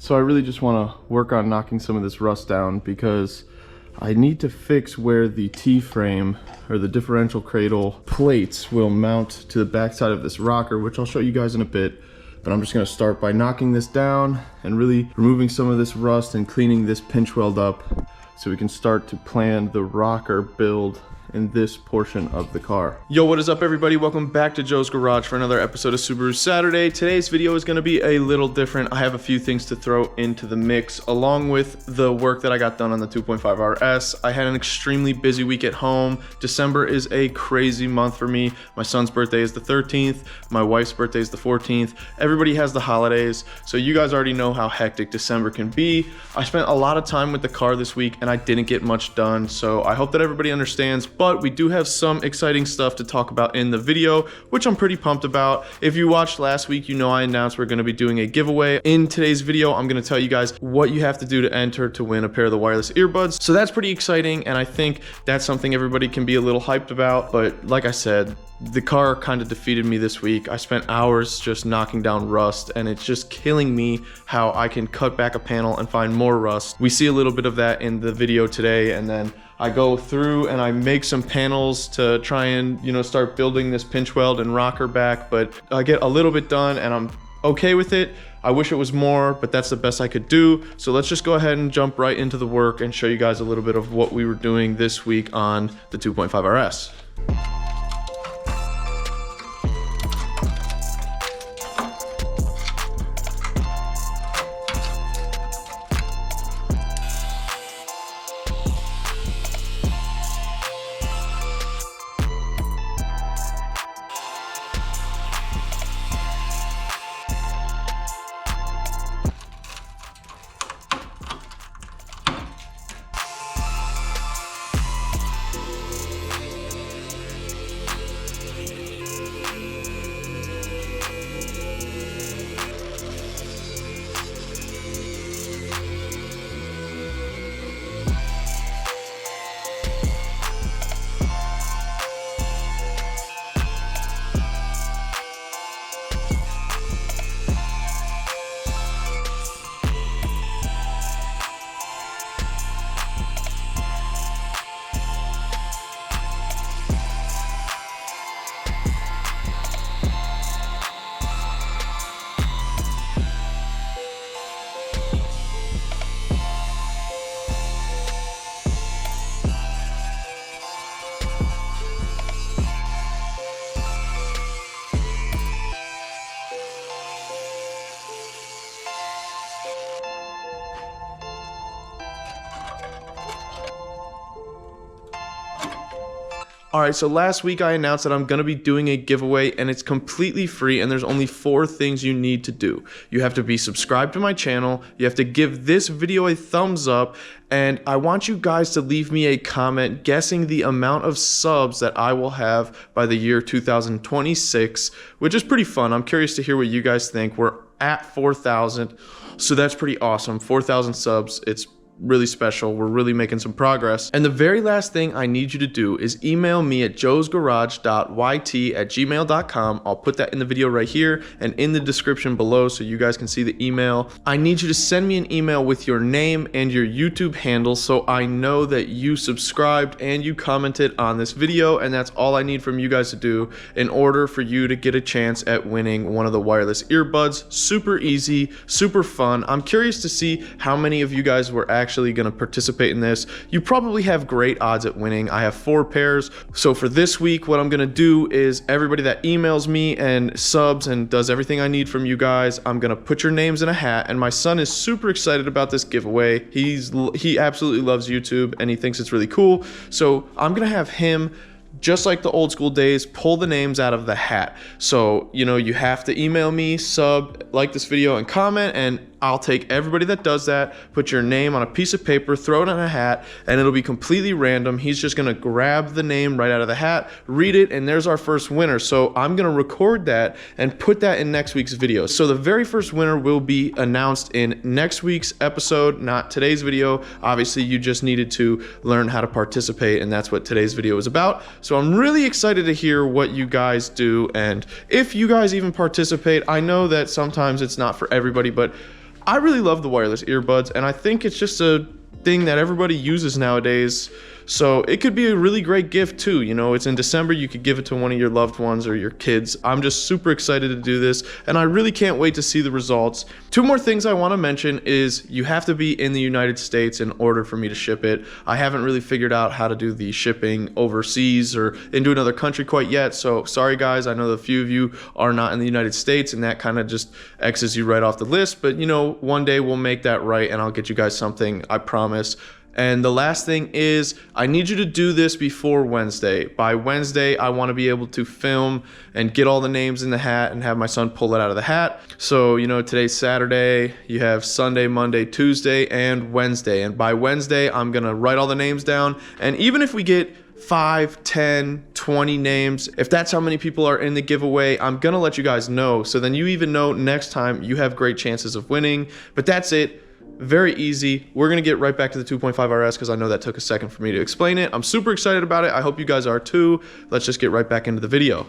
So I really just want to work on knocking some of this rust down because I need to fix where the T-frame or the differential cradle plates will mount to the backside of this rocker, which I'll show you guys in a bit. But I'm just going to start by knocking this down and really removing some of this rust and cleaning this pinch weld up so we can start to plan the rocker build in this portion of the car. Yo, what is up everybody? Welcome back to Joe's Garage for another episode of Subaru Saturday. Today's video is going to be a little different. I have a few things to throw into the mix along with the work that I got done on the 2.5Rs. I had an extremely busy week at home. December is a crazy month for me. My son's birthday is the 13th. My wife's birthday is the 14th. Everybody has the holidays. So you guys already know how hectic December can be. I spent a lot of time with the car this week and I didn't get much done. So I hope that everybody understands. But we do have some exciting stuff to talk about in the video, which I'm pretty pumped about. If you watched last week, you know I announced we're going to be doing a giveaway. In today's video, I'm going to tell you guys what you have to do to enter to win a pair of the wireless earbuds. So that's pretty exciting, and I think that's something everybody can be a little hyped about. But like I said, the car kind of defeated me this week. I spent hours just knocking down rust, and it's just killing me how I can cut back a panel and find more rust. We see a little bit of that in the video today, and then I go through and I make some panels to try and, you know, start building this pinch weld and rocker back, but I get a little bit done and I'm okay with it. I wish it was more, but that's the best I could do. So let's just go ahead and jump right into the work and show you guys a little bit of what we were doing this week on the 2.5Rs. Alright, so last week I announced that I'm going to be doing a giveaway and it's completely free and there's only 4 things you need to do. You have to be subscribed to my channel, you have to give this video a thumbs up, and I want you guys to leave me a comment guessing the amount of subs that I will have by the year 2026, which is pretty fun. I'm curious to hear what you guys think. We're at 4,000, so that's pretty awesome. 4,000 subs, it's really special. We're really making some progress. And the very last thing I need you to do is email me at joesgarage.yt@gmail.com. I'll put that in the video right here and in the description below so you guys can see the email. I need you to send me an email with your name and your YouTube handle so I know that you subscribed and you commented on this video, and that's all I need from you guys to do in order for you to get a chance at winning one of the wireless earbuds. Super easy, super fun. I'm curious to see how many of you guys were actually going to participate in this. You probably have great odds at winning. I have 4 pairs. So for this week, what I'm going to do is everybody that emails me and subs and does everything I need from you guys, I'm going to put your names in a hat. And my son is super excited about this giveaway. He absolutely loves YouTube and he thinks it's really cool. So I'm going to have him, just like the old school days, pull the names out of the hat. So, you know, you have to email me, sub, like this video, and comment, and I'll take everybody that does that, put your name on a piece of paper, throw it in a hat, and it'll be completely random. He's just gonna grab the name right out of the hat, read it, and there's our first winner. So I'm gonna record that and put that in next week's video. So the very first winner will be announced in next week's episode, not today's video. Obviously, you just needed to learn how to participate, and that's what today's video is about. So I'm really excited to hear what you guys do, and if you guys even participate. I know that sometimes it's not for everybody, but I really love the wireless earbuds, and I think it's just a thing that everybody uses nowadays. So it could be a really great gift too. You know, it's in December, you could give it to one of your loved ones or your kids. I'm just super excited to do this, and I really can't wait to see the results. Two more things I want to mention is you have to be in the United States in order for me to ship it. I haven't really figured out how to do the shipping overseas or into another country quite yet, so sorry guys. I know that a few of you are not in the United States, and that kind of just X's you right off the list, but you know, one day we'll make that right and I'll get you guys something, I promise. And the last thing is, I need you to do this before Wednesday. By Wednesday, I want to be able to film and get all the names in the hat and have my son pull it out of the hat. So, you know, today's Saturday, you have Sunday, Monday, Tuesday, and Wednesday. And by Wednesday, I'm going to write all the names down. And even if we get 5, 10, 20 names, if that's how many people are in the giveaway, I'm going to let you guys know. So then you even know next time you have great chances of winning. But that's it. Very easy. We're gonna get right back to the 2.5RS because I know that took a second for me to explain it. I'm super excited about it. I hope you guys are too. Let's just get right back into the video.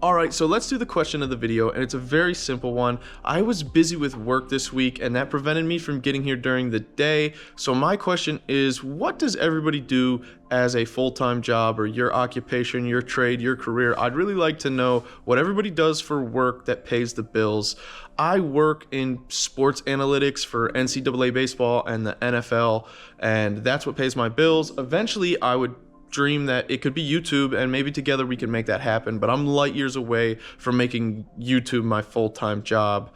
Alright, so let's do the question of the video, and it's a very simple one. I was busy with work this week, and that prevented me from getting here during the day. So my question is, what does everybody do as a full-time job, or your occupation, your trade, your career? I'd really like to know what everybody does for work that pays the bills. I work in sports analytics for NCAA baseball and the NFL, and that's what pays my bills. Eventually, I would dream that it could be YouTube, and maybe together we can make that happen, but I'm light years away from making YouTube my full-time job.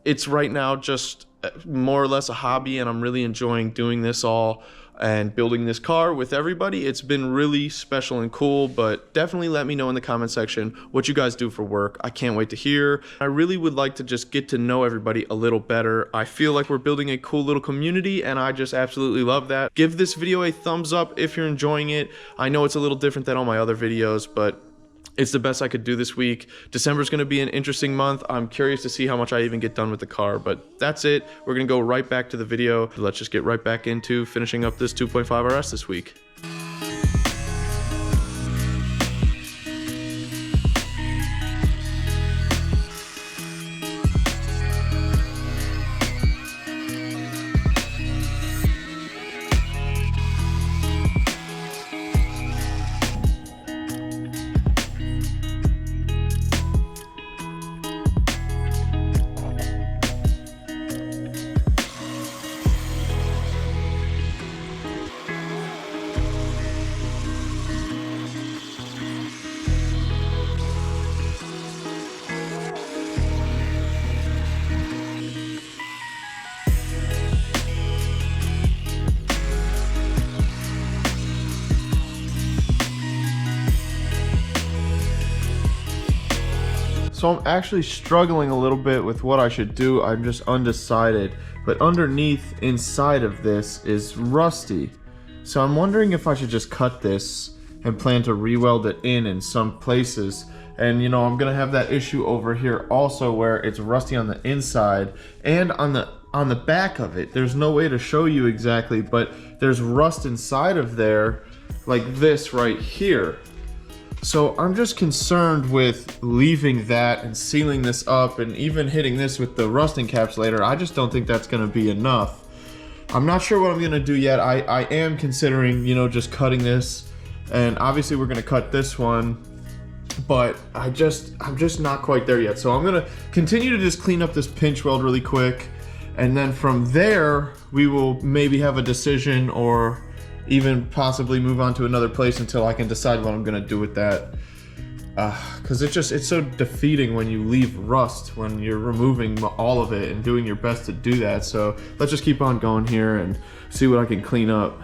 It's right now just more or less a hobby, and I'm really enjoying doing this all and building this car with everybody. It's been really special and cool, but definitely let me know in the comment section what you guys do for work. I can't wait to hear. I really would like to just get to know everybody a little better. I feel like we're building a cool little community, and I just absolutely love that. Give this video a thumbs up if you're enjoying it. I know it's a little different than all my other videos, but it's the best I could do this week. December is going to be an interesting month. I'm curious to see how much I even get done with the car, but that's it. We're going to go right back to the video. Let's just get right back into finishing up this 2.5RS this week. So I'm actually struggling a little bit with what I should do. I'm just undecided. But underneath, inside of this, is rusty. So I'm wondering if I should just cut this and plan to re-weld it in some places And you know, I'm gonna have that issue over here also where it's rusty on the inside and on the back of it. There's no way to show you exactly, but there's rust inside of there like this right here. So I'm just concerned with leaving that and sealing this up and even hitting this with the rust encapsulator. I just don't think that's gonna be enough. I'm not sure what I'm gonna do yet. I am considering, you know, just cutting this, and obviously we're gonna cut this one, but I'm just not quite there yet. So I'm gonna continue to just clean up this pinch weld really quick, and then from there we will maybe have a decision or even possibly move on to another place until I can decide what I'm gonna do with that. Because it's so defeating when you leave rust, when you're removing all of it and doing your best to do that. So let's just keep on going here and see what I can clean up.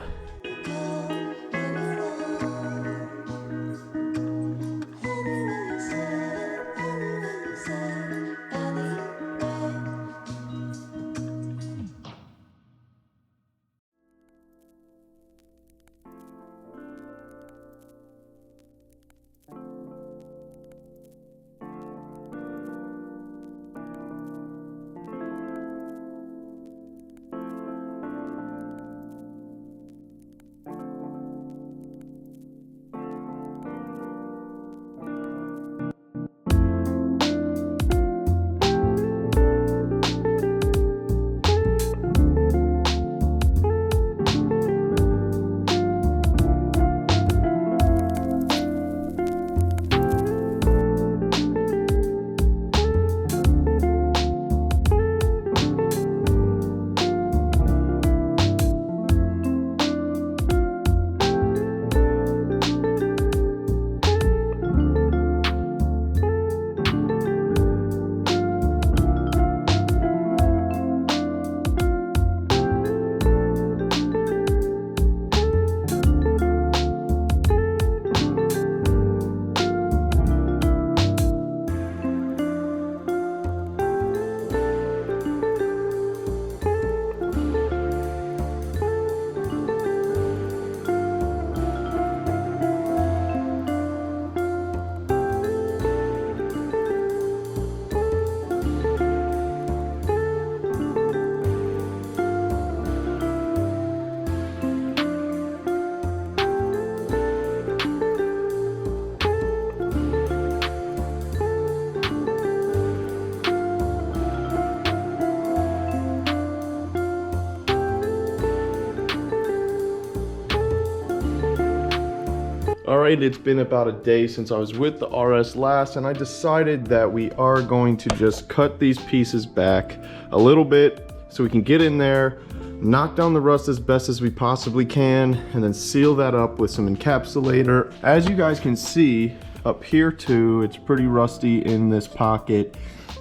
Alright, it's been about a day since I was with the RS last, and I decided that we are going to just cut these pieces back a little bit so we can get in there, knock down the rust as best as we possibly can, and then seal that up with some encapsulator. As you guys can see up here too, it's pretty rusty in this pocket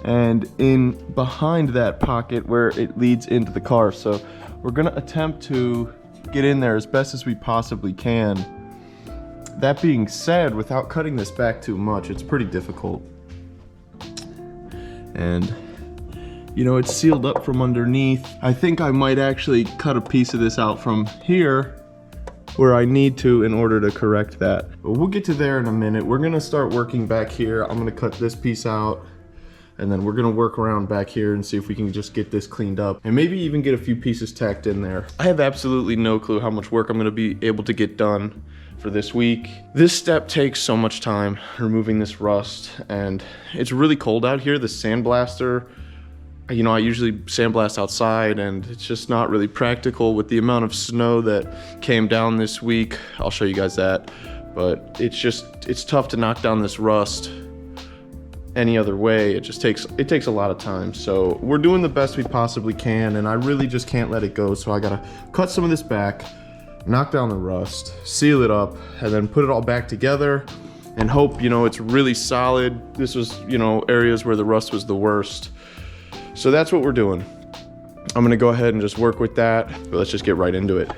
and in behind that pocket where it leads into the car. So we're gonna attempt to get in there as best as we possibly can. That being said, without cutting this back too much, it's pretty difficult. And you know, it's sealed up from underneath. I think I might actually cut a piece of this out from here where I need to in order to correct that. But we'll get to there in a minute. We're gonna start working back here. I'm gonna cut this piece out, and then we're gonna work around back here and see if we can just get this cleaned up and maybe even get a few pieces tacked in there. I have absolutely no clue how much work I'm gonna be able to get done for this week. This step takes so much time, removing this rust, and it's really cold out here. The sandblaster, you know, I usually sandblast outside, and it's just not really practical with the amount of snow that came down this week. I'll show you guys that, but it's tough to knock down this rust any other way. It takes a lot of time. So we're doing the best we possibly can, and I really just can't let it go. So I gotta cut some of this back, knock down the rust, seal it up, and then put it all back together and hope, you know, it's really solid. This was, you know, areas where the rust was the worst. So that's what we're doing. I'm gonna go ahead and just work with that, but let's just get right into it.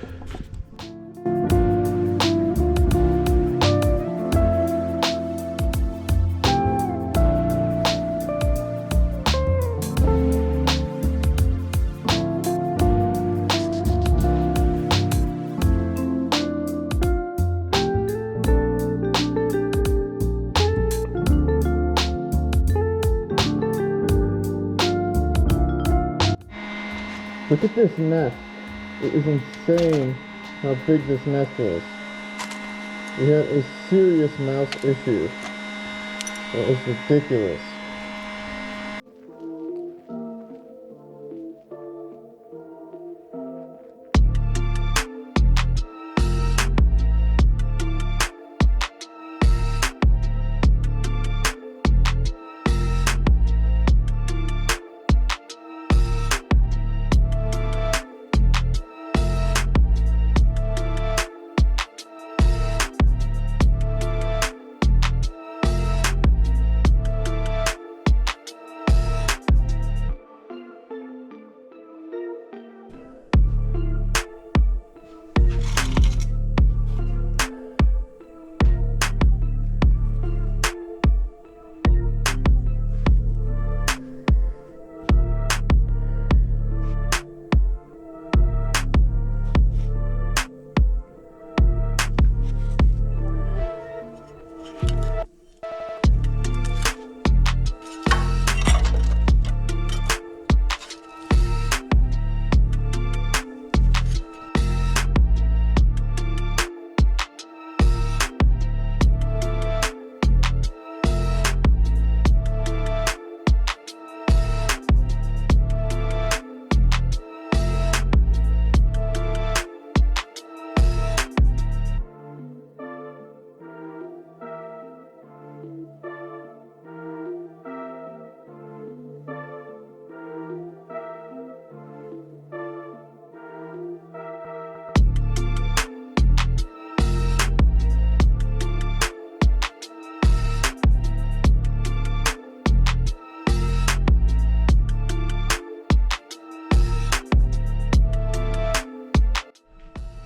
Look at this nest. It is insane how big this nest is. We had a serious mouse issue. That was ridiculous.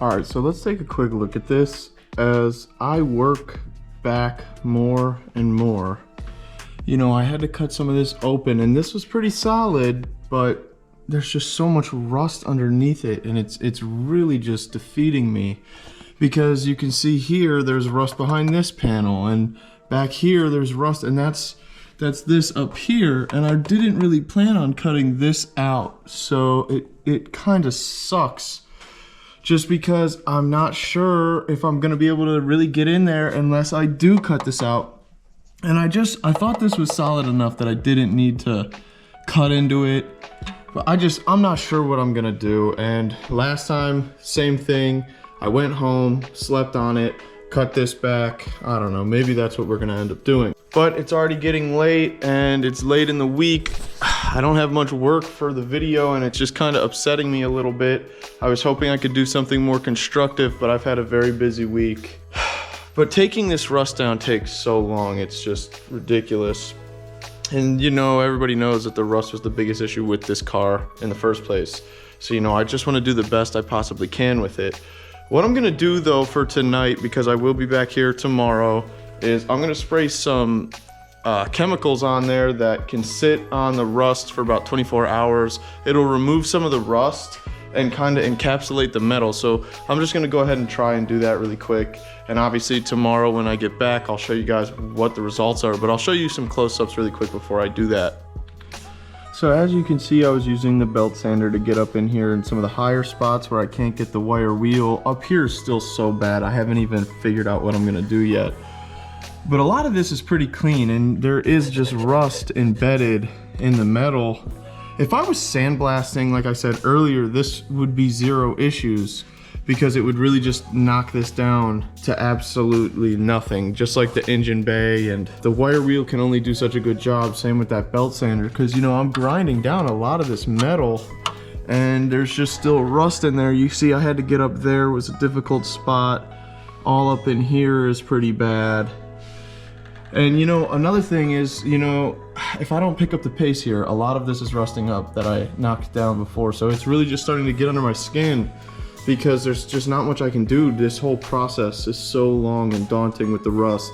Alright, so let's take a quick look at this as I work back more and more. You know, I had to cut some of this open and this was pretty solid, but there's just so much rust underneath it and it's really just defeating me. Because you can see here there's rust behind this panel and back here there's rust, and that's this up here, and I didn't really plan on cutting this out, so it kind of sucks. Just because I'm not sure if I'm gonna be able to really get in there unless I do cut this out. And I thought this was solid enough that I didn't need to cut into it. But I'm not sure what I'm gonna do. And last time, same thing. I went home, slept on it, cut this back. I don't know, maybe that's what we're gonna end up doing. But it's already getting late and it's late in the week. I don't have much work for the video and it's just kind of upsetting me a little bit. I was hoping I could do something more constructive, but I've had a very busy week. But taking this rust down takes so long, it's just ridiculous. And you know, everybody knows that the rust was the biggest issue with this car in the first place. So you know, I just want to do the best I possibly can with it. What I'm gonna do though for tonight, because I will be back here tomorrow, is I'm gonna spray some chemicals on there that can sit on the rust for about 24 hours. It'll remove some of the rust and kind of encapsulate the metal. So I'm just gonna go ahead and try and do that really quick. And obviously tomorrow when I get back, I'll show you guys what the results are, but I'll show you some close-ups really quick before I do that. So as you can see, I was using the belt sander to get up in here in some of the higher spots where I can't get the wire wheel. Up here is still so bad, I haven't even figured out what I'm gonna do yet. But a lot of this is pretty clean and there is just rust embedded in the metal. If I was sandblasting, like I said earlier, this would be zero issues because it would really just knock this down to absolutely nothing, just like the engine bay, and the wire wheel can only do such a good job. Same with that belt sander, because you know, I'm grinding down a lot of this metal and there's just still rust in there. You see I had to get up there, was a difficult spot. All up in here is pretty bad. And you know, another thing is, you know, if I don't pick up the pace here, a lot of this is rusting up that I knocked down before. So it's really just starting to get under my skin because there's just not much I can do. This whole process is so long and daunting with the rust.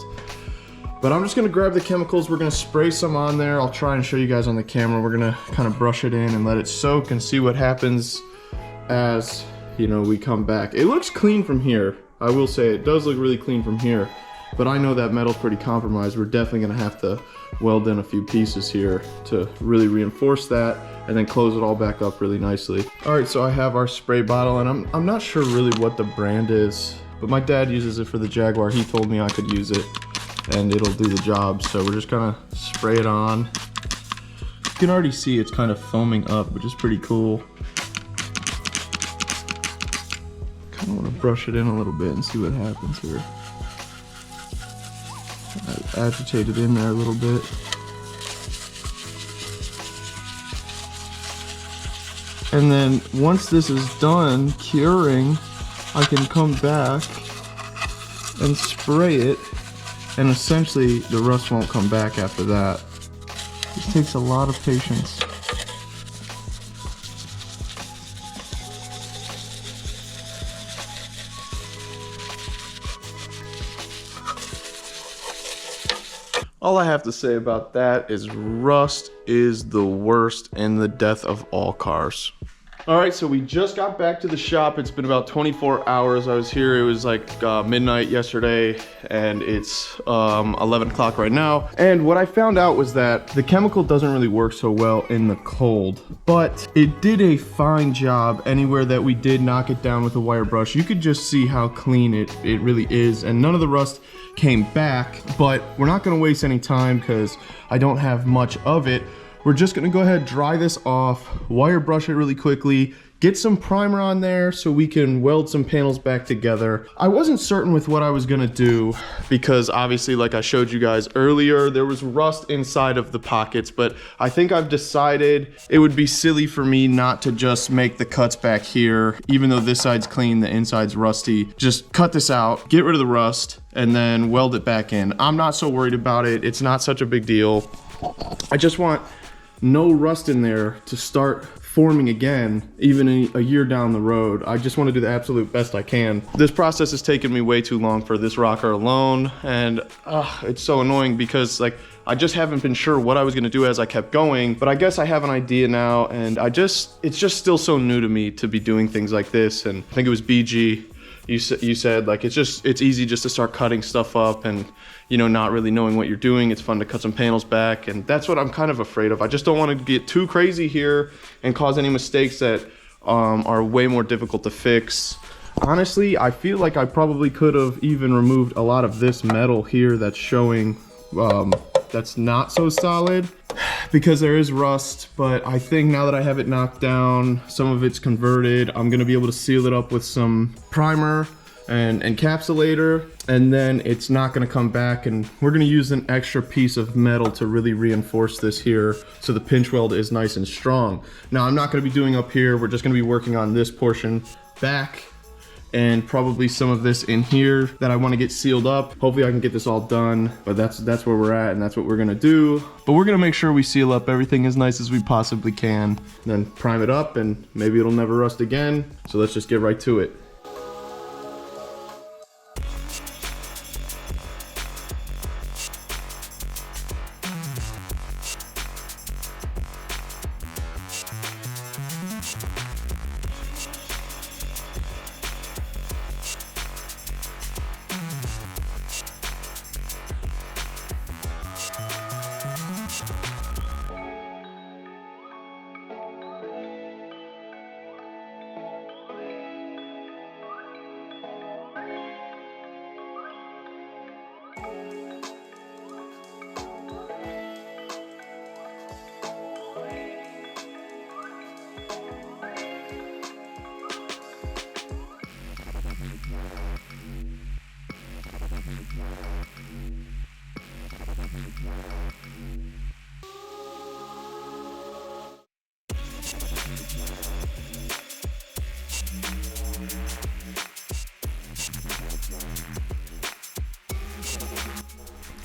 But I'm just gonna grab the chemicals. We're gonna spray some on there. I'll try and show you guys on the camera. We're gonna kind of brush it in and let it soak and see what happens as, you know, we come back. It looks clean from here. I will say it does look really clean from here. But I know that metal's pretty compromised. We're definitely gonna have to weld in a few pieces here to really reinforce that and then close it all back up really nicely. All right, so I have our spray bottle, and I'm not sure really what the brand is, but my dad uses it for the Jaguar. He told me I could use it and it'll do the job. So we're just gonna spray it on. You can already see it's kind of foaming up, which is pretty cool. Kind of want to brush it in a little bit and see what happens here. I agitate it in there a little bit. And then once this is done curing, I can come back and spray it, and essentially the rust won't come back after that. This takes a lot of patience. All I have to say about that is rust is the worst and the death of all cars. All right, so we just got back to the shop. It's been about 24 hours. I was here, it was like midnight yesterday, and it's 11 o'clock right now. And what I found out was that the chemical doesn't really work so well in the cold, but it did a fine job anywhere that we did knock it down with a wire brush. You could just see how clean it really is, and none of the rust came back. But we're not gonna waste any time because I don't have much of it. We're just gonna go ahead, dry this off, wire brush it really quickly, get some primer on there so we can weld some panels back together. I wasn't certain with what I was gonna do because obviously, like I showed you guys earlier, there was rust inside of the pockets, but I think I've decided it would be silly for me not to just make the cuts back here. Even though this side's clean, the inside's rusty, just cut this out, get rid of the rust, and then weld it back in. I'm not so worried about it. It's not such a big deal. I just want no rust in there to start forming again, even a year down the road. I just want to do the absolute best I can. This process has taken me way too long for this rocker alone, and it's so annoying because like I just haven't been sure what I was gonna do as I kept going, but I guess I have an idea now, and it's just still so new to me to be doing things like this. And I think it was BG, you said like it's easy just to start cutting stuff up and, you know, not really knowing what you're doing. It's fun to cut some panels back, and that's what I'm kind of afraid of. I just don't want to get too crazy here and cause any mistakes that are way more difficult to fix. Honestly, I feel like I probably could have even removed a lot of this metal here that's showing that's not so solid because there is rust, but I think now that I have it knocked down, some of it's converted, I'm gonna be able to seal it up with some primer and encapsulator, and then it's not gonna come back, and we're gonna use an extra piece of metal to really reinforce this here so the pinch weld is nice and strong. Now I'm not gonna be doing up here, we're just gonna be working on this portion back and probably some of this in here that I want to get sealed up. Hopefully I can get this all done, but that's where we're at, and that's what we're gonna do. But we're gonna make sure we seal up everything as nice as we possibly can, then prime it up, and maybe it'll never rust again. So let's just get right to it.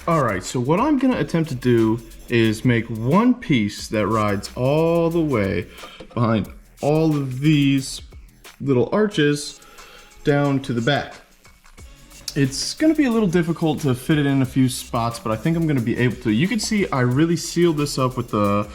All right, so what I'm gonna attempt to do is make one piece that rides all the way behind all of these little arches down to the back. It's gonna be a little difficult to fit it in a few spots, but I think I'm gonna be able to. You can see I really sealed this up with the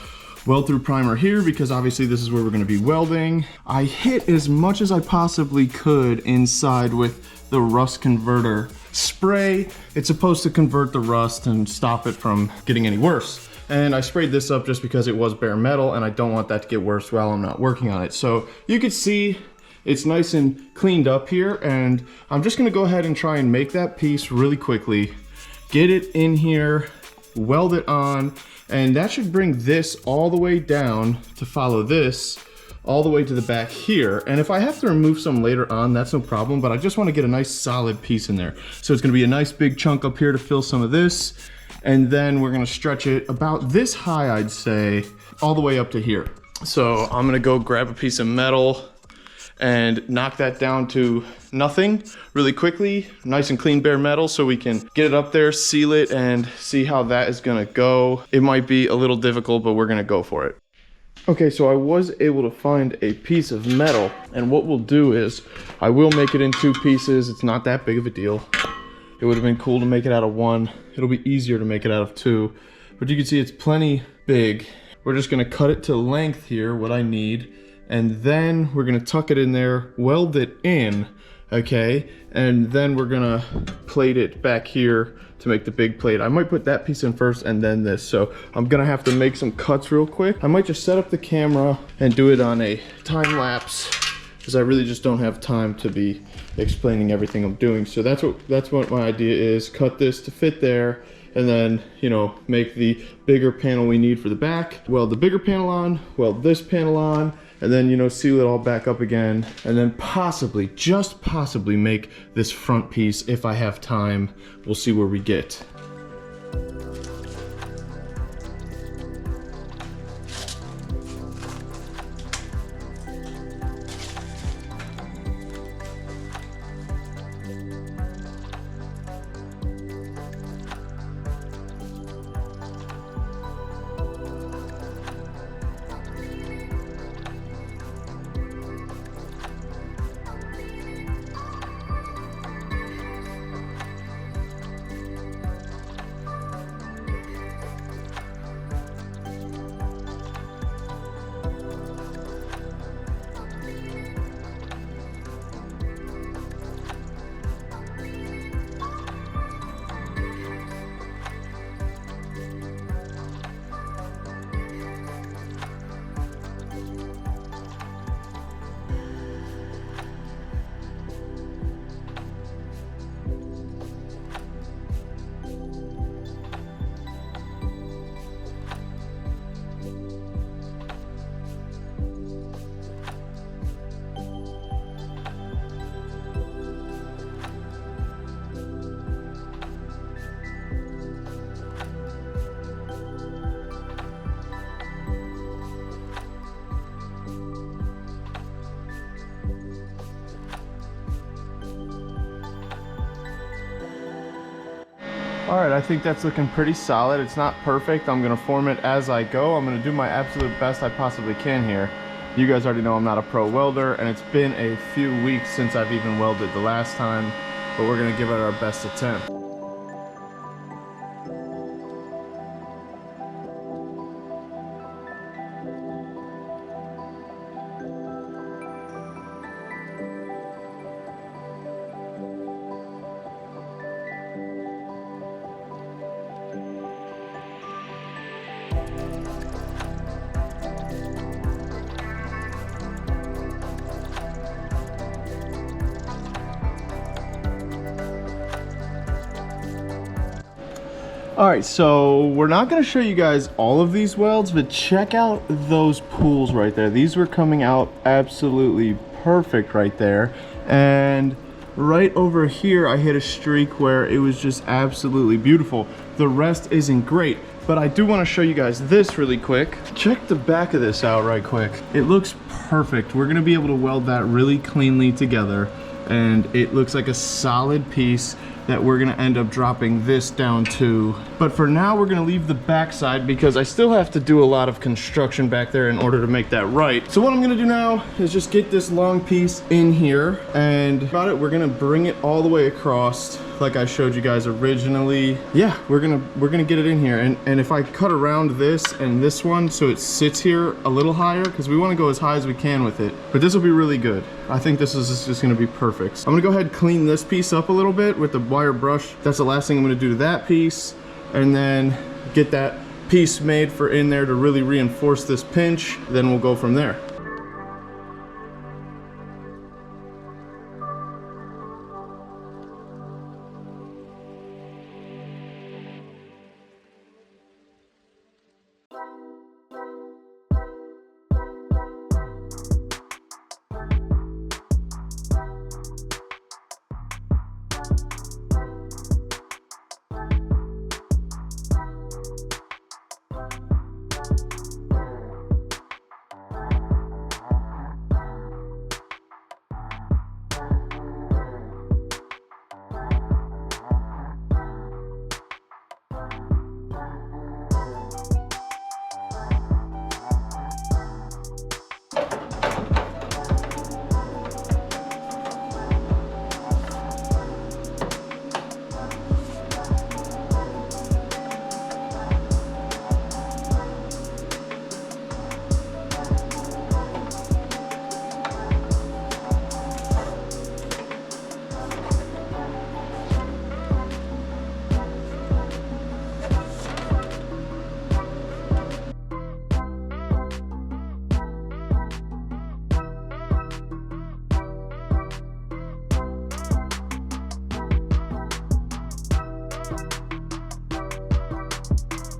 weld through primer here because obviously this is where we're gonna be welding. I hit as much as I possibly could inside with the rust converter. spray. It's supposed to convert the rust and stop it from getting any worse. And I sprayed this up just because it was bare metal and I don't want that to get worse while I'm not working on it. So you can see it's nice and cleaned up here, and I'm just gonna go ahead and try and make that piece really quickly, get it in here, weld it on, and that should bring this all the way down to follow this all the way to the back here. And if I have to remove some later on, that's no problem, but I just wanna get a nice solid piece in there. So it's gonna be a nice big chunk up here to fill some of this, and then we're gonna stretch it about this high, I'd say, all the way up to here. So I'm gonna go grab a piece of metal and knock that down to nothing really quickly, nice and clean bare metal, so we can get it up there, seal it, and see how that is gonna go. It might be a little difficult, but we're gonna go for it. Okay, so I was able to find a piece of metal, and what we'll do is I will make it in 2 pieces. It's not that big of a deal. It would have been cool to make it out of 1. It'll be easier to make it out of 2, but you can see it's plenty big. We're just gonna cut it to length here, what I need, and then we're gonna tuck it in there, weld it in, okay? And then we're gonna plate it back here to make the big plate. I might put that piece in first and then this. So I'm gonna have to make some cuts real quick. I might just set up the camera and do it on a time lapse, because I really just don't have time to be explaining everything I'm doing. So that's what my idea is. Cut this to fit there, and then, you know, make the bigger panel we need for the back, weld the bigger panel on, weld this panel on, and then, you know, seal it all back up again, and then possibly, just possibly, make this front piece if I have time. We'll see where we get. All right, I think that's looking pretty solid. It's not perfect. I'm gonna form it as I go. I'm gonna do my absolute best I possibly can here. You guys already know I'm not a pro welder, and it's been a few weeks since I've even welded the last time, but we're gonna give it our best attempt. All right, so we're not gonna show you guys all of these welds, but check out those pools right there. These were coming out absolutely perfect right there. And right over here, I hit a streak where it was just absolutely beautiful. The rest isn't great, but I do wanna show you guys this really quick. Check the back of this out right quick. It looks perfect. We're gonna be able to weld that really cleanly together, and it looks like a solid piece that we're gonna end up dropping this down to But for now, we're gonna leave the back side because I still have to do a lot of construction back there in order to make that right. So what I'm gonna do now is just get this long piece in here, and about it, we're gonna bring it all the way across like I showed you guys originally. Yeah, we're gonna get it in here. And if I cut around this and this one so it sits here a little higher, because we wanna go as high as we can with it. But this will be really good. I think this is just gonna be perfect. So I'm gonna go ahead and clean this piece up a little bit with the wire brush. That's the last thing I'm gonna do to that piece. And then get that piece made for in there to really reinforce this pinch. Then we'll go from there.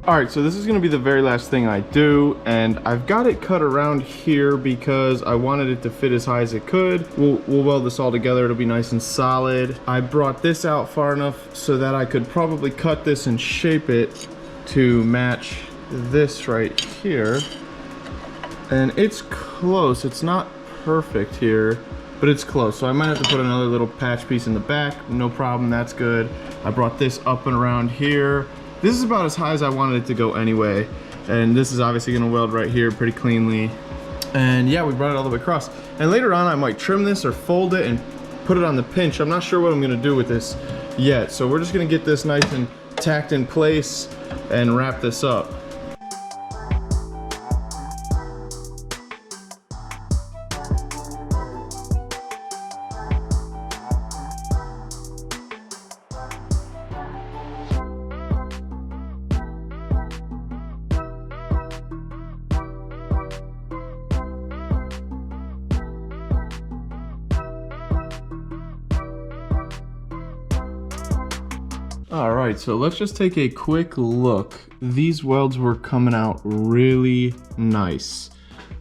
All right, so this is gonna be the very last thing I do, and I've got it cut around here because I wanted it to fit as high as it could. We'll weld this all together, it'll be nice and solid. I brought this out far enough so that I could probably cut this and shape it to match this right here. And it's close, it's not perfect here, but it's close. So I might have to put another little patch piece in the back, no problem, that's good. I brought this up and around here. This is about as high as I wanted it to go anyway. And this is obviously gonna weld right here pretty cleanly. And yeah, we brought it all the way across. And later on, I might trim this or fold it and put it on the pinch. I'm not sure what I'm gonna do with this yet. So we're just gonna get this nice and tacked in place and wrap this up. All right, so let's just take a quick look. These welds were coming out really nice.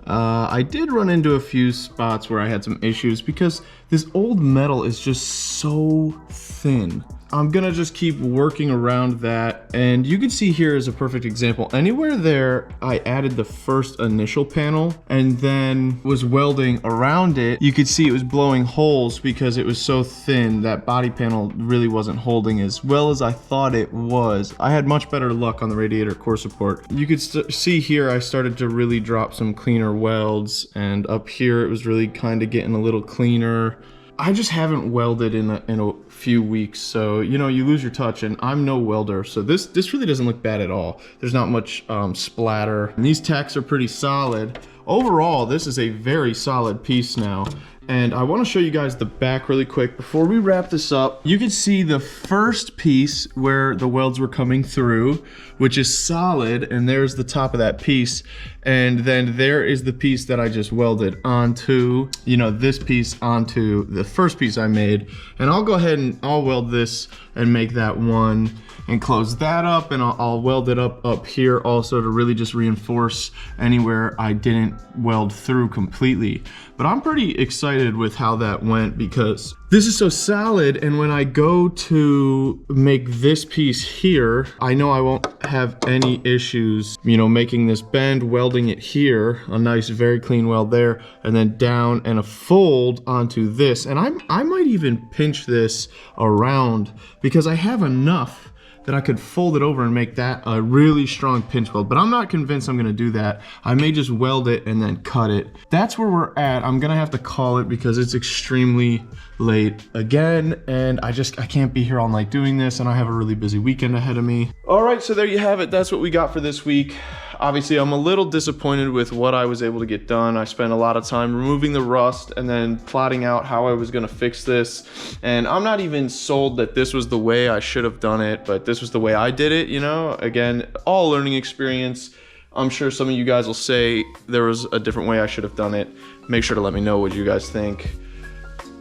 I did run into a few spots where I had some issues because this old metal is just so thin. I'm gonna just keep working around that, and you can see here is a perfect example. Anywhere there, I added the first initial panel and then was welding around it. You could see it was blowing holes because it was so thin. That body panel really wasn't holding as well as I thought it was. I had much better luck on the radiator core support. You could see here I started to really drop some cleaner welds, and up here it was really kind of getting a little cleaner. I just haven't welded in a few weeks, so you know, you lose your touch, and I'm no welder, so this really doesn't look bad at all. There's not much splatter, and these tacks are pretty solid. Overall, this is a very solid piece now. And I want to show you guys the back really quick before we wrap this up. You can see the first piece where the welds were coming through, which is solid, and there's the top of that piece. And then there is the piece that I just welded onto, you know, this piece onto the first piece I made. And I'll go ahead and I'll weld this and make that one and close that up, and I'll weld it up here also to really just reinforce anywhere I didn't weld through completely. But I'm pretty excited with how that went because this is so solid, and when I go to make this piece here, I know I won't have any issues, you know, making this bend, welding it here, a nice very clean weld there, and then down and a fold onto this. And I might even pinch this around because I have enough that I could fold it over and make that a really strong pinch weld, but I'm not convinced I'm gonna do that. I may just weld it and then cut it. That's where we're at. I'm gonna have to call it because it's extremely late again, and I can't be here all night doing this, and I have a really busy weekend ahead of me. All right, so there you have it. That's what we got for this week. Obviously, I'm a little disappointed with what I was able to get done. I spent a lot of time removing the rust and then plotting out how I was gonna fix this. And I'm not even sold that this was the way I should have done it, but this was the way I did it, you know? Again, all learning experience. I'm sure some of you guys will say there was a different way I should have done it. Make sure to let me know what you guys think.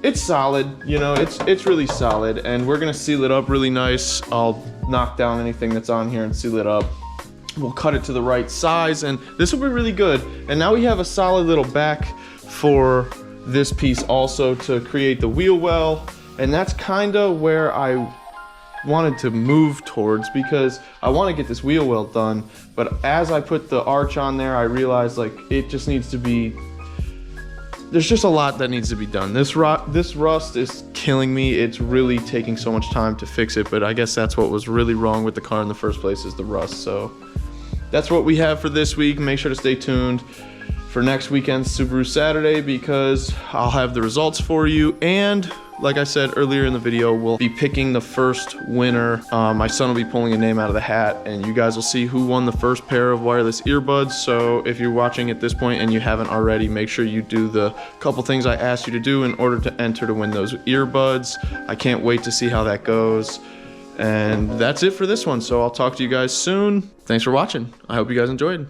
It's solid, you know, it's really solid, and we're gonna seal it up really nice. I'll knock down anything that's on here and seal it up. We'll cut it to the right size, and this will be really good. And now we have a solid little back for this piece also to create the wheel well, and that's kind of where I wanted to move towards, because I want to get this wheel well done. But as I put the arch on there, I realized like it just needs to be, there's just a lot that needs to be done. This rust is killing me. It's really taking so much time to fix it, but I guess that's what was really wrong with the car in the first place, is the rust. So that's what we have for this week. Make sure to stay tuned for next weekend's Subaru Saturday, because I'll have the results for you. And like I said earlier in the video, we'll be picking the first winner. My son will be pulling a name out of the hat, and you guys will see who won the first pair of wireless earbuds. So if you're watching at this point and you haven't already, make sure you do the couple things I asked you to do in order to enter to win those earbuds. I can't wait to see how that goes. And that's it for this one. So I'll talk to you guys soon. Thanks for watching. I hope you guys enjoyed.